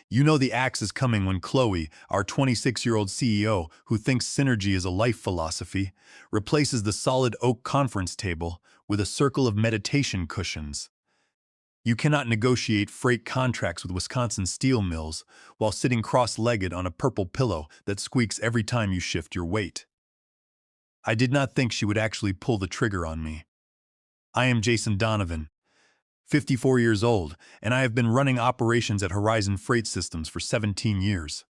You know the axe is coming when Chloe, our 26-year-old CEO who thinks synergy is a life philosophy, replaces the solid oak conference table with a circle of meditation cushions. You cannot negotiate freight contracts with Wisconsin steel mills while sitting cross-legged on a purple pillow that squeaks every time you shift your weight. I did not think she would actually pull the trigger on me. I am Jason Donovan, 54 years old, and I have been running operations at Horizon Freight Systems for 17 years.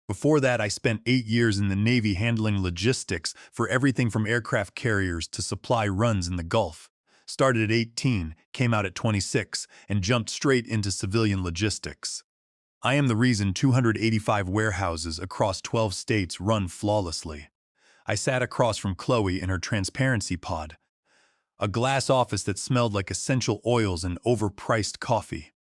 Before that, I spent 8 years in the Navy handling logistics for everything from aircraft carriers to supply runs in the Gulf. Started at 18, came out at 26, and jumped straight into civilian logistics. I am the reason 285 warehouses across 12 states run flawlessly. I sat across from Chloe in her transparency pod, a glass office that smelled like essential oils and overpriced coffee.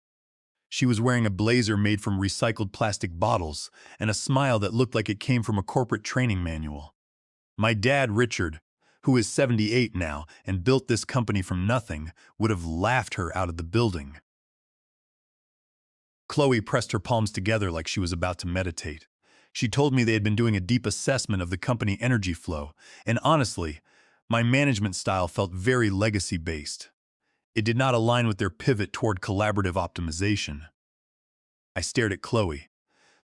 She was wearing a blazer made from recycled plastic bottles and a smile that looked like it came from a corporate training manual. My dad, Richard, who is 78 now and built this company from nothing, would have laughed her out of the building. Chloe pressed her palms together like she was about to meditate. She told me they had been doing a deep assessment of the company energy flow, and honestly, my management style felt very legacy-based. It did not align with their pivot toward collaborative optimization. I stared at Chloe.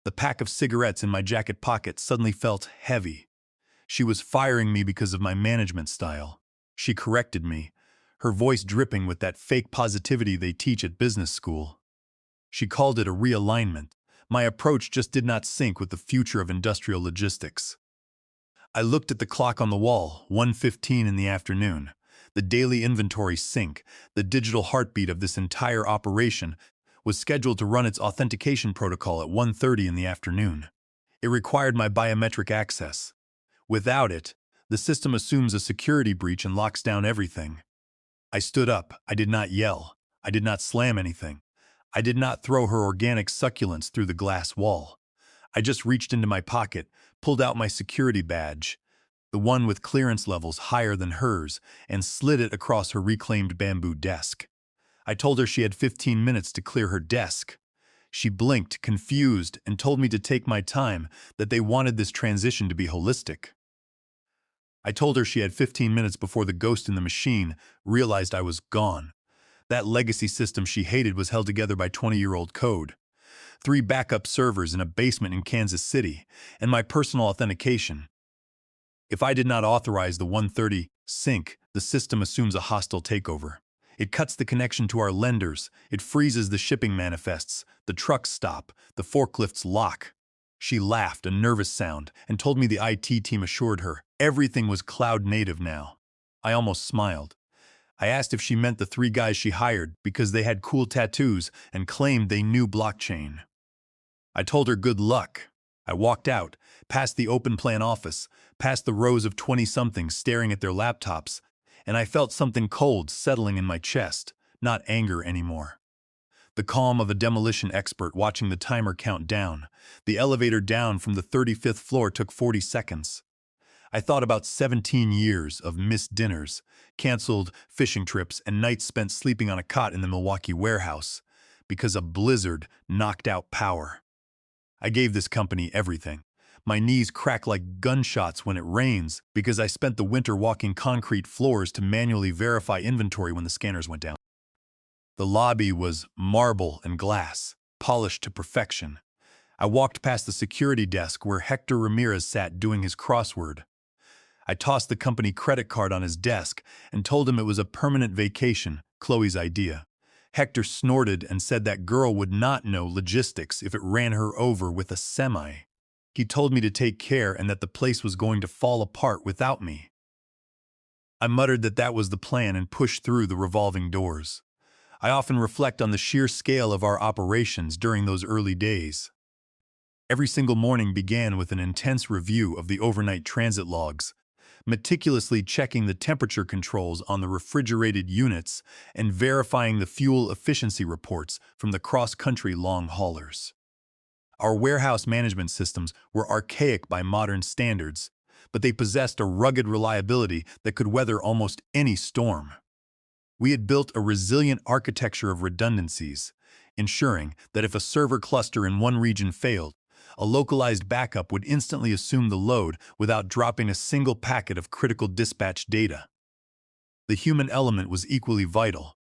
The pack of cigarettes in my jacket pocket suddenly felt heavy. She was firing me because of my management style. She corrected me, her voice dripping with that fake positivity they teach at business school. She called it a realignment. My approach just did not sync with the future of industrial logistics. I looked at the clock on the wall, 1:15 in the afternoon. The daily inventory sync, the digital heartbeat of this entire operation, was scheduled to run its authentication protocol at 1:30 in the afternoon. It required my biometric access. Without it, the system assumes a security breach and locks down everything. I stood up. I did not yell. I did not slam anything. I did not throw her organic succulents through the glass wall. I just reached into my pocket, pulled out my security badge, the one with clearance levels higher than hers, and slid it across her reclaimed bamboo desk. I told her she had 15 minutes to clear her desk. She blinked, confused, and told me to take my time, that they wanted this transition to be holistic. I told her she had 15 minutes before the ghost in the machine realized I was gone. That legacy system she hated was held together by 20-year-old code, 3 backup servers in a basement in Kansas City, and my personal authentication. If I did not authorize the 1:30 sync, the system assumes a hostile takeover. It cuts the connection to our lenders, it freezes the shipping manifests, the trucks stop, the forklifts lock. She laughed, a nervous sound, and told me the IT team assured her everything was cloud native now. I almost smiled. I asked if she meant the 3 guys she hired because they had cool tattoos and claimed they knew blockchain. I told her good luck. I walked out, past the open plan office, past the rows of 20-somethings staring at their laptops, and I felt something cold settling in my chest, not anger anymore. The calm of a demolition expert watching the timer count down. The elevator down from the 35th floor took 40 seconds. I thought about 17 years of missed dinners, canceled fishing trips, and nights spent sleeping on a cot in the Milwaukee warehouse because a blizzard knocked out power. I gave this company everything. My knees crack like gunshots when it rains because I spent the winter walking concrete floors to manually verify inventory when the scanners went down. The lobby was marble and glass, polished to perfection. I walked past the security desk where Hector Ramirez sat doing his crossword. I tossed the company credit card on his desk and told him it was a permanent vacation, Chloe's idea. Hector snorted and said that girl would not know logistics if it ran her over with a semi. He told me to take care and that the place was going to fall apart without me. I muttered that that was the plan and pushed through the revolving doors. I often reflect on the sheer scale of our operations during those early days. Every single morning began with an intense review of the overnight transit logs, meticulously checking the temperature controls on the refrigerated units and verifying the fuel efficiency reports from the cross-country long haulers. Our warehouse management systems were archaic by modern standards, but they possessed a rugged reliability that could weather almost any storm. We had built a resilient architecture of redundancies, ensuring that if a server cluster in one region failed, a localized backup would instantly assume the load without dropping a single packet of critical dispatch data. The human element was equally vital.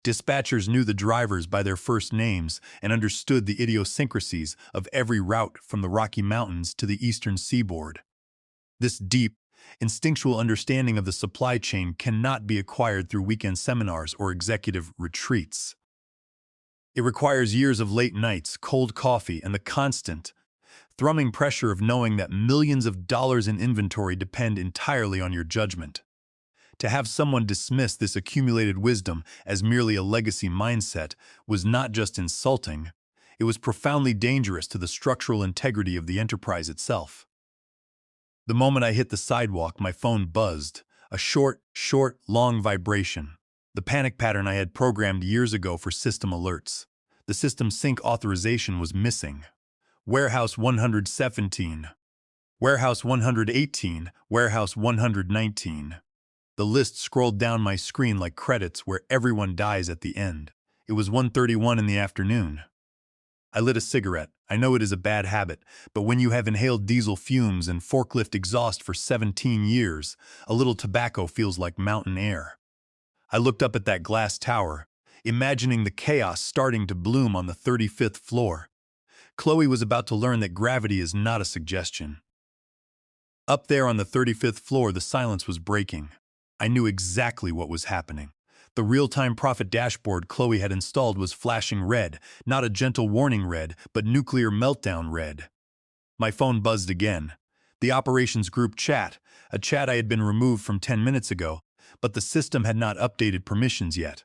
Dispatchers knew the drivers by their first names and understood the idiosyncrasies of every route from the Rocky Mountains to the eastern seaboard. This deep, instinctual understanding of the supply chain cannot be acquired through weekend seminars or executive retreats. It requires years of late nights, cold coffee, and the constant, thrumming pressure of knowing that millions of dollars in inventory depend entirely on your judgment. To have someone dismiss this accumulated wisdom as merely a legacy mindset was not just insulting, it was profoundly dangerous to the structural integrity of the enterprise itself. The moment I hit the sidewalk, my phone buzzed, a short, long vibration, the panic pattern I had programmed years ago for system alerts. The system sync authorization was missing. Warehouse 117, Warehouse 118, Warehouse 119. The list scrolled down my screen like credits where everyone dies at the end. It was 1:31 in the afternoon. I lit a cigarette. I know it is a bad habit, but when you have inhaled diesel fumes and forklift exhaust for 17 years, a little tobacco feels like mountain air. I looked up at that glass tower, imagining the chaos starting to bloom on the 35th floor. Chloe was about to learn that gravity is not a suggestion. Up there on the 35th floor, the silence was breaking. I knew exactly what was happening. The real-time profit dashboard Chloe had installed was flashing red, not a gentle warning red, but nuclear meltdown red. My phone buzzed again. The operations group chat, a chat I had been removed from 10 minutes ago, but the system had not updated permissions yet.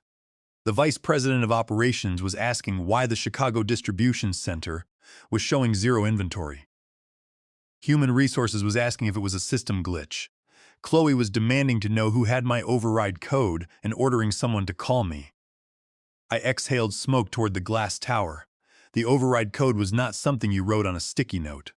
The vice president of operations was asking why the Chicago distribution center was showing zero inventory. Human resources was asking if it was a system glitch. Chloe was demanding to know who had my override code and ordering someone to call me. I exhaled smoke toward the glass tower. The override code was not something you wrote on a sticky note.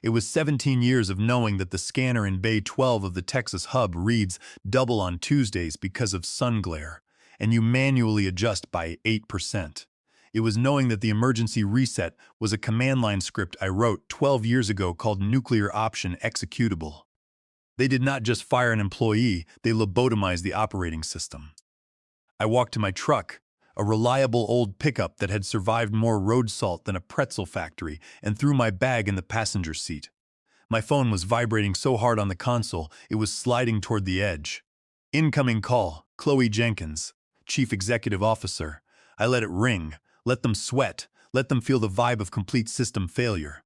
It was 17 years of knowing that the scanner in Bay 12 of the Texas hub reads double on Tuesdays because of sun glare, and you manually adjust by 8%. It was knowing that the emergency reset was a command line script I wrote 12 years ago called nuclear option executable. They did not just fire an employee, they lobotomized the operating system. I walked to my truck, a reliable old pickup that had survived more road salt than a pretzel factory, and threw my bag in the passenger seat. My phone was vibrating so hard on the console, it was sliding toward the edge. Incoming call, Chloe Jenkins, Chief Executive Officer. I let it ring, let them sweat, let them feel the vibe of complete system failure.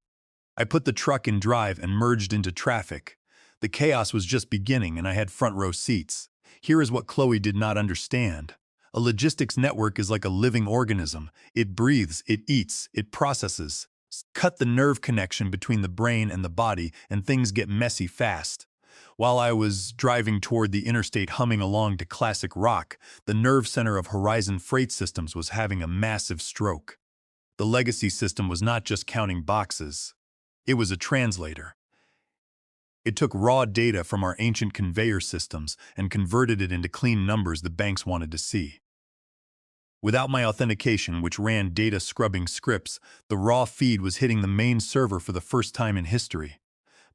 I put the truck in drive and merged into traffic. The chaos was just beginning and I had front row seats. Here is what Chloe did not understand. A logistics network is like a living organism. It breathes, it eats, it processes. Cut the nerve connection between the brain and the body and things get messy fast. While I was driving toward the interstate humming along to classic rock, the nerve center of Horizon Freight Systems was having a massive stroke. The legacy system was not just counting boxes. It was a translator. It took raw data from our ancient conveyor systems and converted it into clean numbers the banks wanted to see. Without my authentication, which ran data scrubbing scripts, the raw feed was hitting the main server for the first time in history.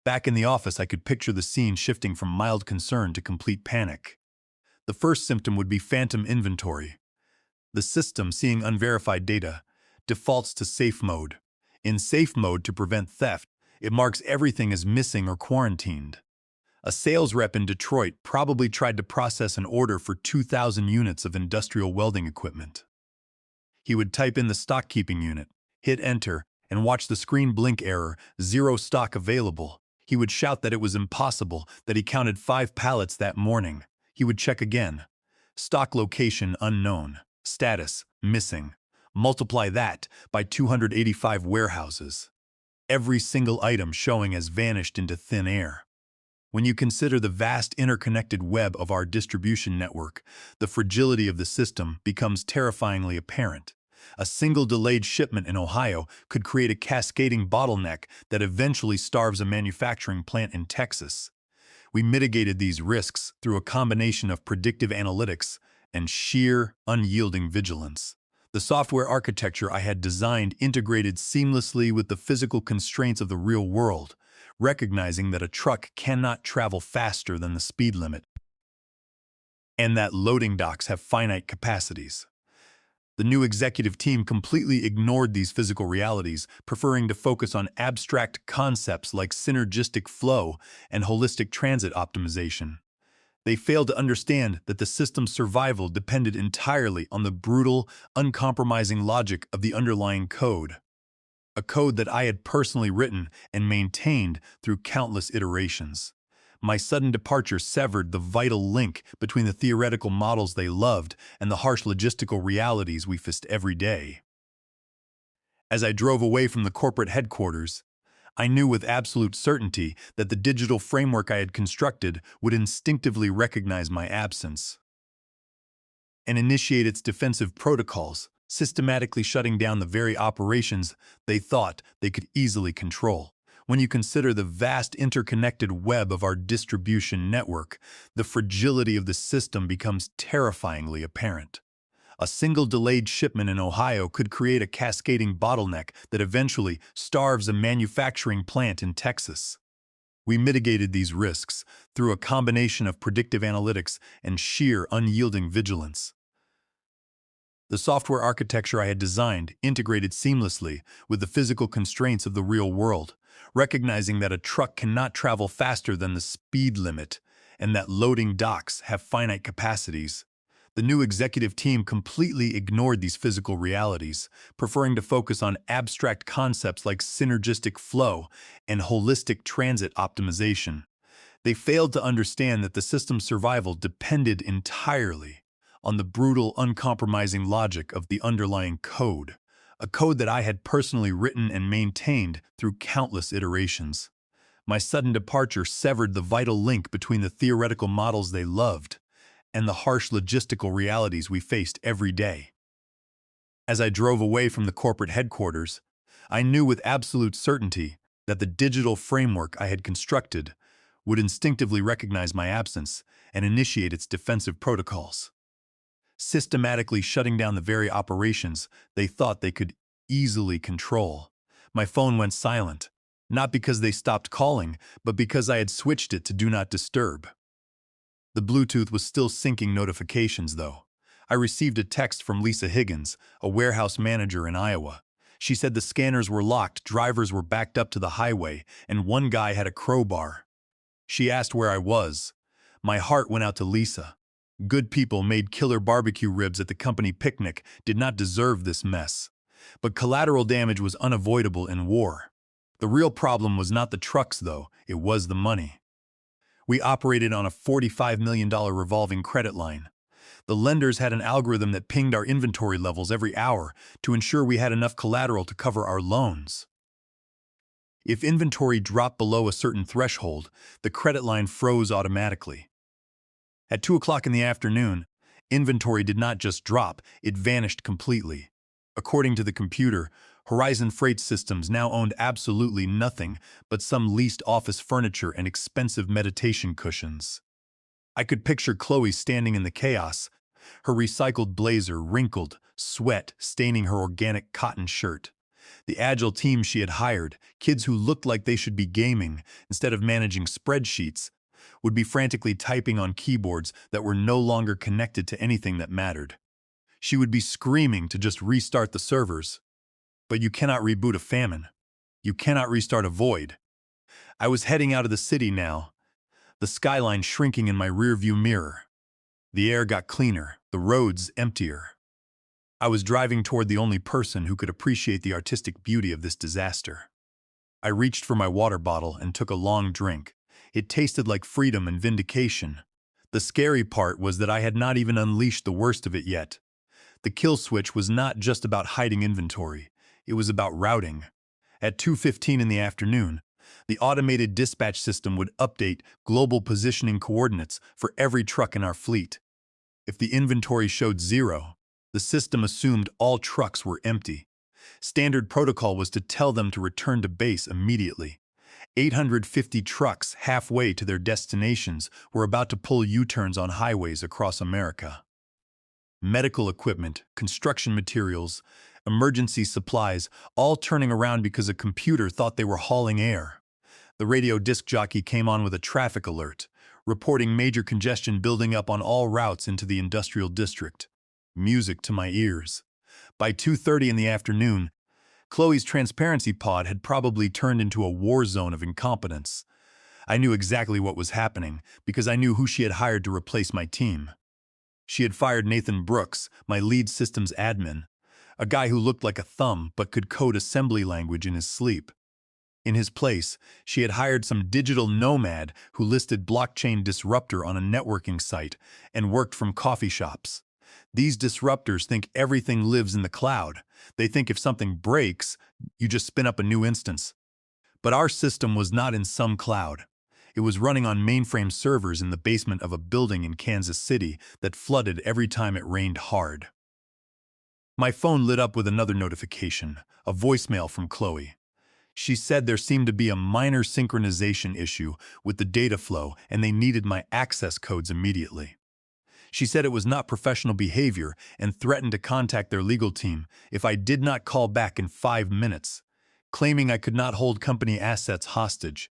Back in the office, I could picture the scene shifting from mild concern to complete panic. The first symptom would be phantom inventory. The system, seeing unverified data, defaults to safe mode. In safe mode, to prevent theft, it marks everything as missing or quarantined. A sales rep in Detroit probably tried to process an order for 2,000 units of industrial welding equipment. He would type in the stock keeping unit, hit enter, and watch the screen blink error, zero stock available. He would shout that it was impossible, that he counted 5 pallets that morning. He would check again. Stock location unknown. Status missing. Multiply that by 285 warehouses. Every single item showing as vanished into thin air. When you consider the vast interconnected web of our distribution network, the fragility of the system becomes terrifyingly apparent. A single delayed shipment in Ohio could create a cascading bottleneck that eventually starves a manufacturing plant in Texas. We mitigated these risks through a combination of predictive analytics and sheer, unyielding vigilance. The software architecture I had designed integrated seamlessly with the physical constraints of the real world, recognizing that a truck cannot travel faster than the speed limit and that loading docks have finite capacities. The new executive team completely ignored these physical realities, preferring to focus on abstract concepts like synergistic flow and holistic transit optimization. They failed to understand that the system's survival depended entirely on the brutal, uncompromising logic of the underlying code, a code that I had personally written and maintained through countless iterations. My sudden departure severed the vital link between the theoretical models they loved and the harsh logistical realities we faced every day. As I drove away from the corporate headquarters, I knew with absolute certainty that the digital framework I had constructed would instinctively recognize my absence and initiate its defensive protocols, systematically shutting down the very operations they thought they could easily control. When you consider the vast interconnected web of our distribution network, the fragility of the system becomes terrifyingly apparent. A single delayed shipment in Ohio could create a cascading bottleneck that eventually starves a manufacturing plant in Texas. We mitigated these risks through a combination of predictive analytics and sheer unyielding vigilance. The software architecture I had designed integrated seamlessly with the physical constraints of the real world, recognizing that a truck cannot travel faster than the speed limit and that loading docks have finite capacities. The new executive team completely ignored these physical realities, preferring to focus on abstract concepts like synergistic flow and holistic transit optimization. They failed to understand that the system's survival depended entirely on the brutal, uncompromising logic of the underlying code, a code that I had personally written and maintained through countless iterations. My sudden departure severed the vital link between the theoretical models they loved and the harsh logistical realities we faced every day. As I drove away from the corporate headquarters, I knew with absolute certainty that the digital framework I had constructed would instinctively recognize my absence and initiate its defensive protocols, systematically shutting down the very operations they thought they could easily control. My phone went silent, not because they stopped calling, but because I had switched it to Do Not Disturb. The Bluetooth was still syncing notifications, though. I received a text from Lisa Higgins, a warehouse manager in Iowa. She said the scanners were locked, drivers were backed up to the highway, and one guy had a crowbar. She asked where I was. My heart went out to Lisa. Good people made killer barbecue ribs at the company picnic did not deserve this mess. But collateral damage was unavoidable in war. The real problem was not the trucks, though, it was the money. We operated on a $45 million revolving credit line. The lenders had an algorithm that pinged our inventory levels every hour to ensure we had enough collateral to cover our loans. If inventory dropped below a certain threshold, the credit line froze automatically. At 2 o'clock in the afternoon, inventory did not just drop, it vanished completely. According to the computer, Horizon Freight Systems now owned absolutely nothing but some leased office furniture and expensive meditation cushions. I could picture Chloe standing in the chaos, her recycled blazer wrinkled, sweat staining her organic cotton shirt. The agile team she had hired, kids who looked like they should be gaming instead of managing spreadsheets, would be frantically typing on keyboards that were no longer connected to anything that mattered. She would be screaming to just restart the servers. But you cannot reboot a famine. You cannot restart a void. I was heading out of the city now, the skyline shrinking in my rearview mirror. The air got cleaner, the roads emptier. I was driving toward the only person who could appreciate the artistic beauty of this disaster. I reached for my water bottle and took a long drink. It tasted like freedom and vindication. The scary part was that I had not even unleashed the worst of it yet. The kill switch was not just about hiding inventory. It was about routing. At 2:15 in the afternoon, the automated dispatch system would update global positioning coordinates for every truck in our fleet. If the inventory showed 0, the system assumed all trucks were empty. Standard protocol was to tell them to return to base immediately. 850 trucks halfway to their destinations were about to pull U-turns on highways across America. medical equipment, construction materials, emergency supplies, all turning around because a computer thought they were hauling air. The radio disc jockey came on with a traffic alert, reporting major congestion building up on all routes into the industrial district. Music to my ears. By 2:30 in the afternoon, Chloe's transparency pod had probably turned into a war zone of incompetence. I knew exactly what was happening because I knew who she had hired to replace my team. She had fired Nathan Brooks, my lead systems admin, a guy who looked like a thumb but could code assembly language in his sleep. In his place, she had hired some digital nomad who listed blockchain disruptor on a networking site and worked from coffee shops. These disruptors think everything lives in the cloud. They think if something breaks, you just spin up a new instance. But our system was not in some cloud. It was running on mainframe servers in the basement of a building in Kansas City that flooded every time it rained hard. My phone lit up with another notification, a voicemail from Chloe. She said there seemed to be a minor synchronization issue with the data flow and they needed my access codes immediately. She said it was not professional behavior and threatened to contact their legal team if I did not call back in 5 minutes, claiming I could not hold company assets hostage.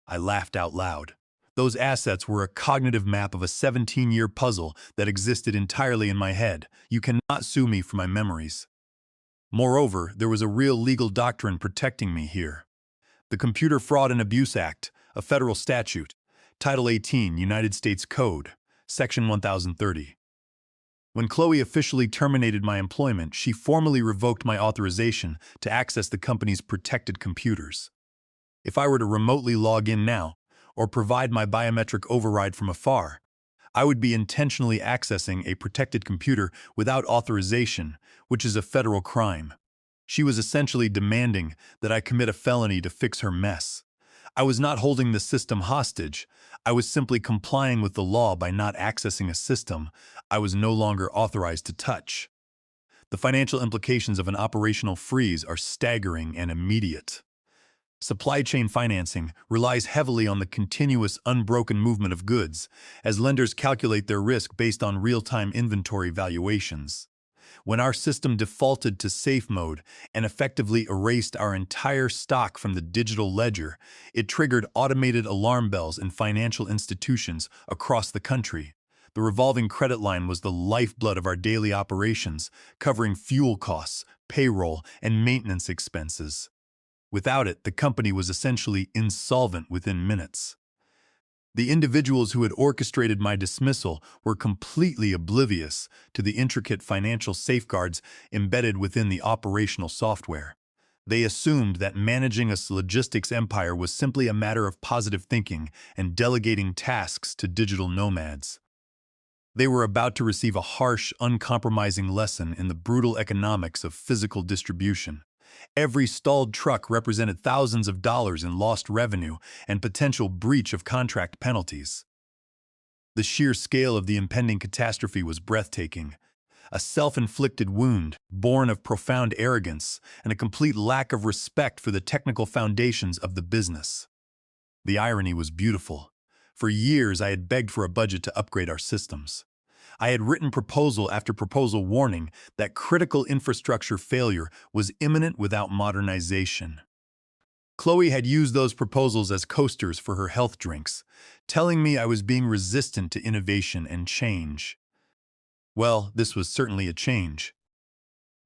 I laughed out loud. Those assets were a cognitive map of a 17-year puzzle that existed entirely in my head. You cannot sue me for my memories. Moreover, there was a real legal doctrine protecting me here. The Computer Fraud and Abuse Act, a federal statute, Title 18, United States Code, Section 1030. When Chloe officially terminated my employment, she formally revoked my authorization to access the company's protected computers. If I were to remotely log in now, or provide my biometric override from afar, I would be intentionally accessing a protected computer without authorization, which is a federal crime. She was essentially demanding that I commit a felony to fix her mess. I was not holding the system hostage. I was simply complying with the law by not accessing a system I was no longer authorized to touch. The financial implications of an operational freeze are staggering and immediate. Supply chain financing relies heavily on the continuous, unbroken movement of goods, as lenders calculate their risk based on real-time inventory valuations. When our system defaulted to safe mode and effectively erased our entire stock from the digital ledger, it triggered automated alarm bells in financial institutions across the country. The revolving credit line was the lifeblood of our daily operations, covering fuel costs, payroll, and maintenance expenses. Without it, the company was essentially insolvent within minutes. The individuals who had orchestrated my dismissal were completely oblivious to the intricate financial safeguards embedded within the operational software. They assumed that managing a logistics empire was simply a matter of positive thinking and delegating tasks to digital nomads. They were about to receive a harsh, uncompromising lesson in the brutal economics of physical distribution. Every stalled truck represented thousands of dollars in lost revenue and potential breach of contract penalties. The sheer scale of the impending catastrophe was breathtaking. A self-inflicted wound, born of profound arrogance and a complete lack of respect for the technical foundations of the business. The irony was beautiful. For years, I had begged for a budget to upgrade our systems. I had written proposal after proposal warning that critical infrastructure failure was imminent without modernization. Chloe had used those proposals as coasters for her health drinks, telling me I was being resistant to innovation and change. Well, this was certainly a change.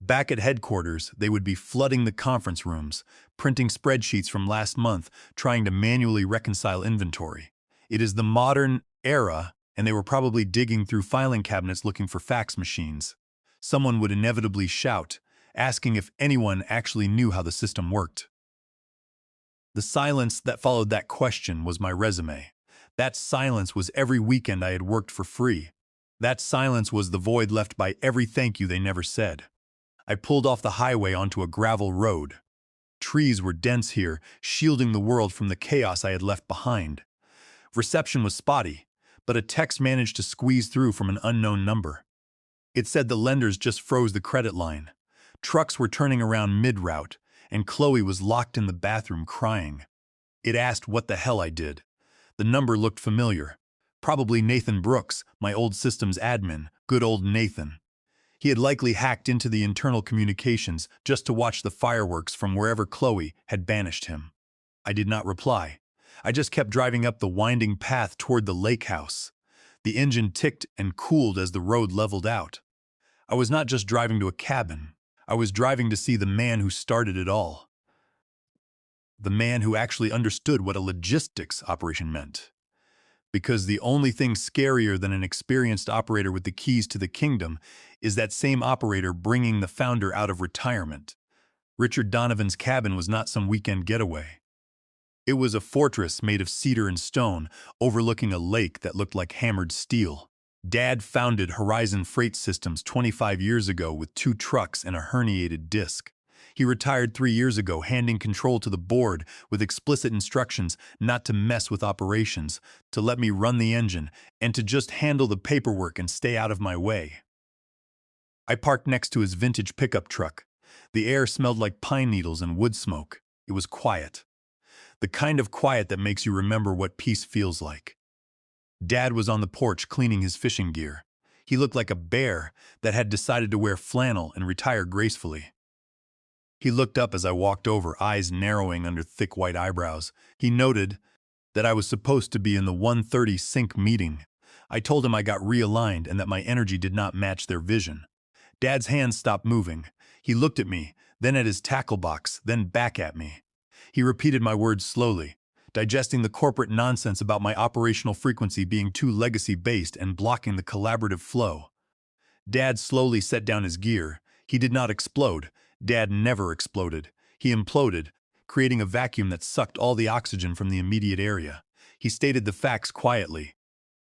Back at headquarters, they would be flooding the conference rooms, printing spreadsheets from last month, trying to manually reconcile inventory. It is the modern era, and they were probably digging through filing cabinets looking for fax machines. Someone would inevitably shout, asking if anyone actually knew how the system worked. The silence that followed that question was my resume. That silence was every weekend I had worked for free. That silence was the void left by every thank you they never said. I pulled off the highway onto a gravel road. Trees were dense here, shielding the world from the chaos I had left behind. Reception was spotty, but a text managed to squeeze through from an unknown number. It said the lenders just froze the credit line. Trucks were turning around mid-route, and Chloe was locked in the bathroom crying. It asked what the hell I did. The number looked familiar. Probably Nathan Brooks, my old systems admin, good old Nathan. He had likely hacked into the internal communications just to watch the fireworks from wherever Chloe had banished him. I did not reply. I just kept driving up the winding path toward the lake house. The engine ticked and cooled as the road leveled out. I was not just driving to a cabin. I was driving to see the man who started it all. The man who actually understood what a logistics operation meant. Because the only thing scarier than an experienced operator with the keys to the kingdom is that same operator bringing the founder out of retirement. Richard Donovan's cabin was not some weekend getaway. It was a fortress made of cedar and stone, overlooking a lake that looked like hammered steel. Dad founded Horizon Freight Systems 25 years ago with 2 trucks and a herniated disc. He retired 3 years ago, handing control to the board with explicit instructions not to mess with operations, to let me run the engine, and to just handle the paperwork and stay out of my way. I parked next to his vintage pickup truck. The air smelled like pine needles and wood smoke. It was quiet. The kind of quiet that makes you remember what peace feels like. Dad was on the porch cleaning his fishing gear. He looked like a bear that had decided to wear flannel and retire gracefully. He looked up as I walked over, eyes narrowing under thick white eyebrows. He noted that I was supposed to be in the 1:30 sync meeting. I told him I got realigned and that my energy did not match their vision. Dad's hands stopped moving. He looked at me, then at his tackle box, then back at me. He repeated my words slowly, digesting the corporate nonsense about my operational frequency being too legacy-based and blocking the collaborative flow. Dad slowly set down his gear. He did not explode. Dad never exploded. He imploded, creating a vacuum that sucked all the oxygen from the immediate area. He stated the facts quietly.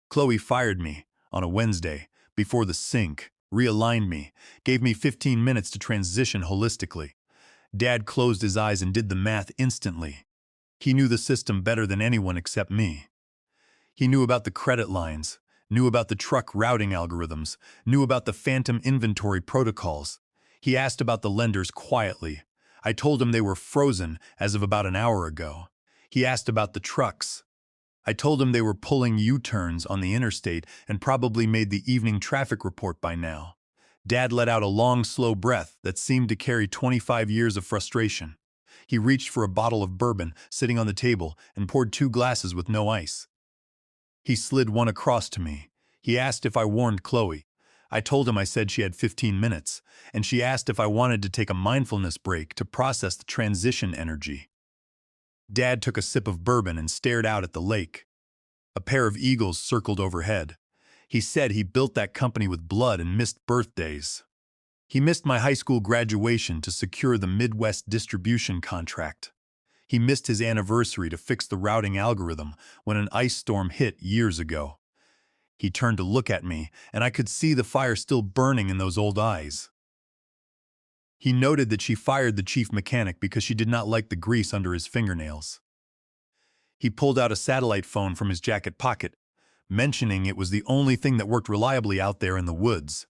Chloe fired me on a Wednesday, before the sync, realigned me, gave me 15 minutes to transition holistically. Dad closed his eyes and did the math instantly. He knew the system better than anyone except me. He knew about the credit lines, knew about the truck routing algorithms, knew about the phantom inventory protocols. He asked about the lenders quietly. I told him they were frozen as of about an hour ago. He asked about the trucks. I told him they were pulling U-turns on the interstate and probably made the evening traffic report by now. Dad let out a long, slow breath that seemed to carry 25 years of frustration. He reached for a bottle of bourbon sitting on the table and poured 2 glasses with no ice. He slid one across to me. He asked if I warned Chloe. I told him I said she had 15 minutes, and she asked if I wanted to take a mindfulness break to process the transition energy. Dad took a sip of bourbon and stared out at the lake. A pair of eagles circled overhead. He said he built that company with blood and missed birthdays. He missed my high school graduation to secure the Midwest distribution contract. He missed his anniversary to fix the routing algorithm when an ice storm hit years ago. He turned to look at me, and I could see the fire still burning in those old eyes. He noted that she fired the chief mechanic because she did not like the grease under his fingernails. He pulled out a satellite phone from his jacket pocket, mentioning it was the only thing that worked reliably out there in the woods.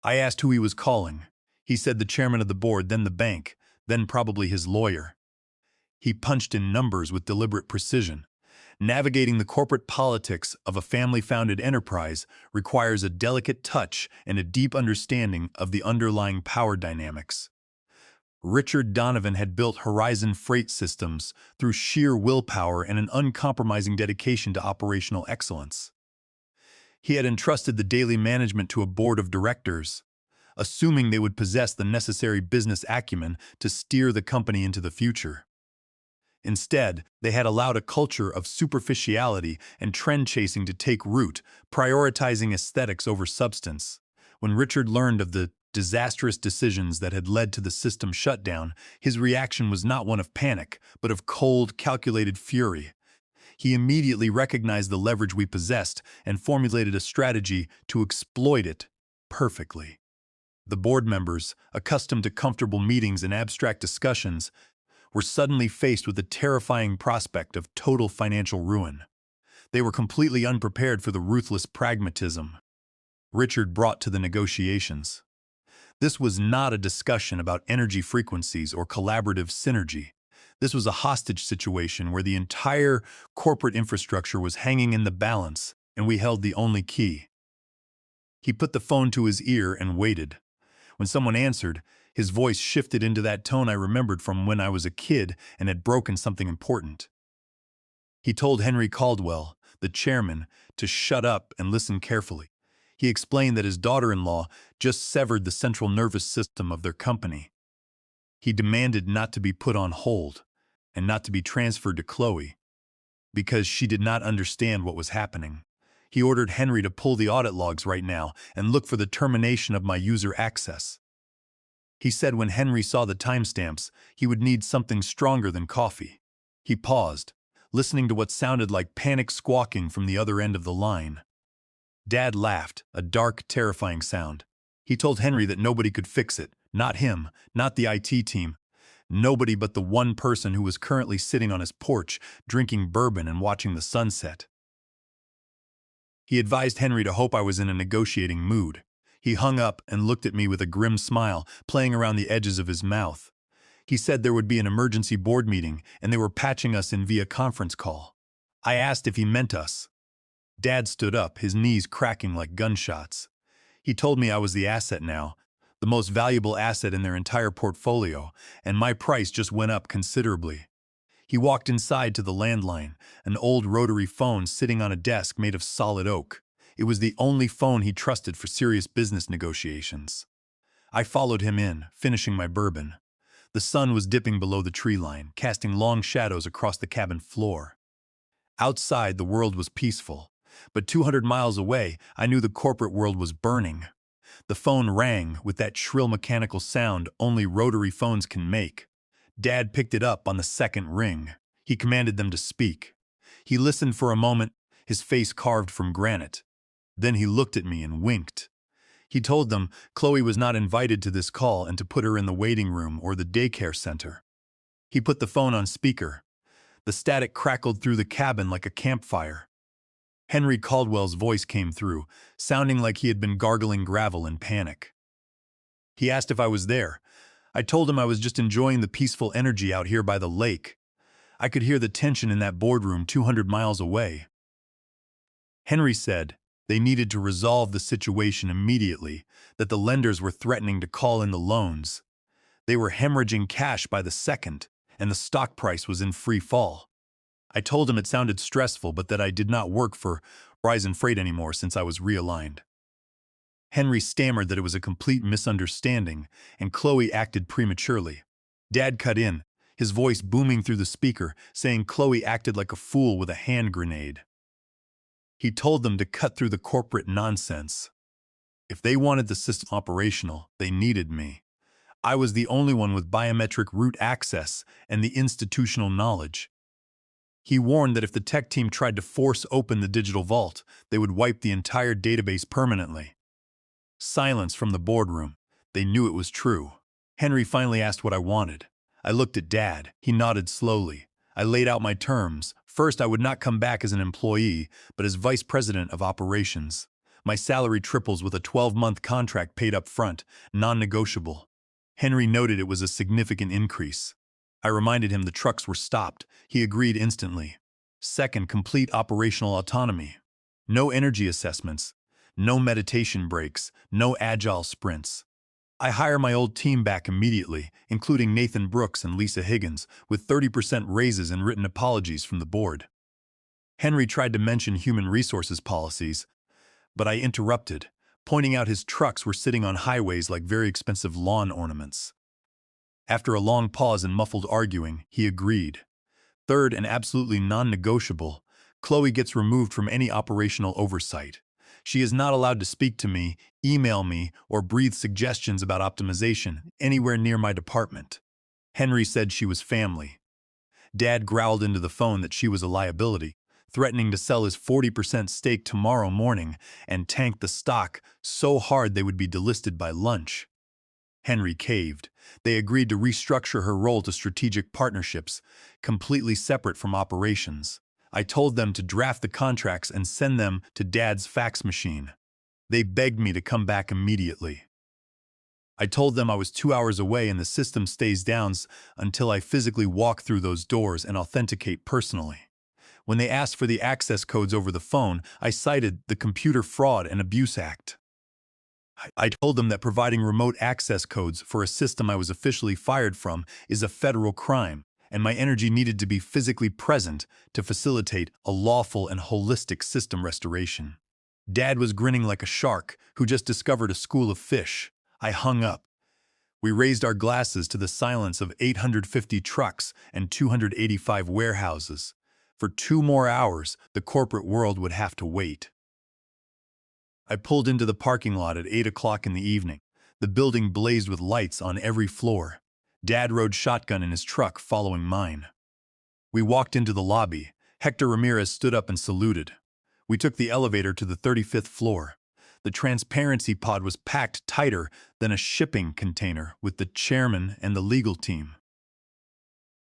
I asked who he was calling. He said the chairman of the board, then the bank, then probably his lawyer. He punched in numbers with deliberate precision. Navigating the corporate politics of a family-founded enterprise requires a delicate touch and a deep understanding of the underlying power dynamics. Richard Donovan had built Horizon Freight Systems through sheer willpower and an uncompromising dedication to operational excellence. He had entrusted the daily management to a board of directors, assuming they would possess the necessary business acumen to steer the company into the future. Instead, they had allowed a culture of superficiality and trend-chasing to take root, prioritizing aesthetics over substance. When Richard learned of the disastrous decisions that had led to the system shutdown, his reaction was not one of panic, but of cold, calculated fury. He immediately recognized the leverage we possessed and formulated a strategy to exploit it perfectly. The board members, accustomed to comfortable meetings and abstract discussions, were suddenly faced with the terrifying prospect of total financial ruin. They were completely unprepared for the ruthless pragmatism Richard brought to the negotiations. This was not a discussion about energy frequencies or collaborative synergy. This was a hostage situation where the entire corporate infrastructure was hanging in the balance, and we held the only key. He put the phone to his ear and waited. When someone answered, his voice shifted into that tone I remembered from when I was a kid and had broken something important. He told Henry Caldwell, the chairman, to shut up and listen carefully. He explained that his daughter-in-law just severed the central nervous system of their company. He demanded not to be put on hold and not to be transferred to Chloe because she did not understand what was happening. He ordered Henry to pull the audit logs right now and look for the termination of my user access. He said when Henry saw the timestamps, he would need something stronger than coffee. He paused, listening to what sounded like panic squawking from the other end of the line. Dad laughed, a dark, terrifying sound. He told Henry that nobody could fix it, not him, not the IT team, nobody but the one person who was currently sitting on his porch, drinking bourbon and watching the sunset. He advised Henry to hope I was in a negotiating mood. He hung up and looked at me with a grim smile playing around the edges of his mouth. He said there would be an emergency board meeting and they were patching us in via conference call. I asked if he meant us. Dad stood up, his knees cracking like gunshots. He told me I was the asset now, the most valuable asset in their entire portfolio, and my price just went up considerably. He walked inside to the landline, an old rotary phone sitting on a desk made of solid oak. It was the only phone he trusted for serious business negotiations. I followed him in, finishing my bourbon. The sun was dipping below the tree line, casting long shadows across the cabin floor. Outside, the world was peaceful. But 200 miles away, I knew the corporate world was burning. The phone rang with that shrill mechanical sound only rotary phones can make. Dad picked it up on the second ring. He commanded them to speak. He listened for a moment, his face carved from granite. Then he looked at me and winked. He told them Chloe was not invited to this call and to put her in the waiting room or the daycare center. He put the phone on speaker. The static crackled through the cabin like a campfire. Henry Caldwell's voice came through, sounding like he had been gargling gravel in panic. He asked if I was there. I told him I was just enjoying the peaceful energy out here by the lake. I could hear the tension in that boardroom 200 miles away. Henry said they needed to resolve the situation immediately, that the lenders were threatening to call in the loans. They were hemorrhaging cash by the second, and the stock price was in free fall. I told him it sounded stressful, but that I did not work for Horizon Freight anymore since I was realigned. Henry stammered that it was a complete misunderstanding, and Chloe acted prematurely. Dad cut in, his voice booming through the speaker, saying Chloe acted like a fool with a hand grenade. He told them to cut through the corporate nonsense. If they wanted the system operational, they needed me. I was the only one with biometric root access and the institutional knowledge. He warned that if the tech team tried to force open the digital vault, they would wipe the entire database permanently. Silence from the boardroom. They knew it was true. Henry finally asked what I wanted. I looked at Dad. He nodded slowly. I laid out my terms. First, I would not come back as an employee, but as vice president of operations. My salary triples with a 12-month contract paid up front, non-negotiable. Henry noted it was a significant increase. I reminded him the trucks were stopped. He agreed instantly. Second, complete operational autonomy. No energy assessments, no meditation breaks, no agile sprints. I hire my old team back immediately, including Nathan Brooks and Lisa Higgins, with 30% raises and written apologies from the board. Henry tried to mention human resources policies, but I interrupted, pointing out his trucks were sitting on highways like very expensive lawn ornaments. After a long pause and muffled arguing, he agreed. Third, and absolutely non-negotiable, Chloe gets removed from any operational oversight. She is not allowed to speak to me, email me, or breathe suggestions about optimization anywhere near my department. Henry said she was family. Dad growled into the phone that she was a liability, threatening to sell his 40% stake tomorrow morning and tank the stock so hard they would be delisted by lunch. Henry caved. They agreed to restructure her role to strategic partnerships, completely separate from operations. I told them to draft the contracts and send them to Dad's fax machine. They begged me to come back immediately. I told them I was 2 hours away and the system stays down until I physically walk through those doors and authenticate personally. When they asked for the access codes over the phone, I cited the Computer Fraud and Abuse Act. I told them that providing remote access codes for a system I was officially fired from is a federal crime, and my energy needed to be physically present to facilitate a lawful and holistic system restoration. Dad was grinning like a shark who just discovered a school of fish. I hung up. We raised our glasses to the silence of 850 trucks and 285 warehouses. For 2 more hours, the corporate world would have to wait. I pulled into the parking lot at 8 o'clock in the evening. The building blazed with lights on every floor. Dad rode shotgun in his truck following mine. We walked into the lobby. Hector Ramirez stood up and saluted. We took the elevator to the 35th floor. The transparency pod was packed tighter than a shipping container with the chairman and the legal team.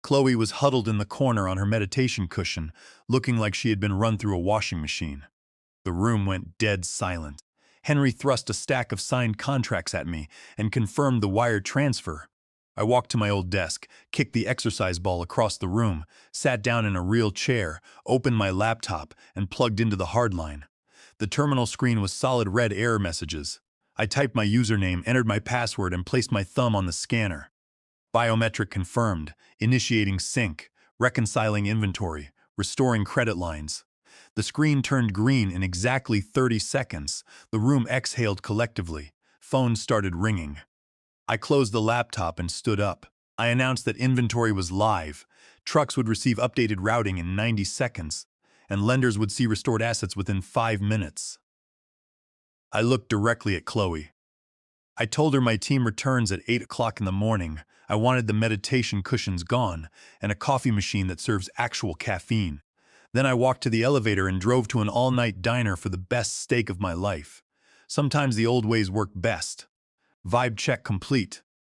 Chloe was huddled in the corner on her meditation cushion, looking like she had been run through a washing machine. The room went dead silent. Henry thrust a stack of signed contracts at me and confirmed the wire transfer. I walked to my old desk, kicked the exercise ball across the room, sat down in a real chair, opened my laptop, and plugged into the hardline. The terminal screen was solid red error messages. I typed my username, entered my password, and placed my thumb on the scanner. Biometric confirmed, initiating sync, reconciling inventory, restoring credit lines. The screen turned green in exactly 30 seconds. The room exhaled collectively. Phones started ringing. I closed the laptop and stood up. I announced that inventory was live. Trucks would receive updated routing in 90 seconds, and lenders would see restored assets within 5 minutes. I looked directly at Chloe. I told her my team returns at 8 o'clock in the morning. I wanted the meditation cushions gone and a coffee machine that serves actual caffeine. Then I walked to the elevator and drove to an all-night diner for the best steak of my life. Sometimes the old ways work best. Vibe check complete.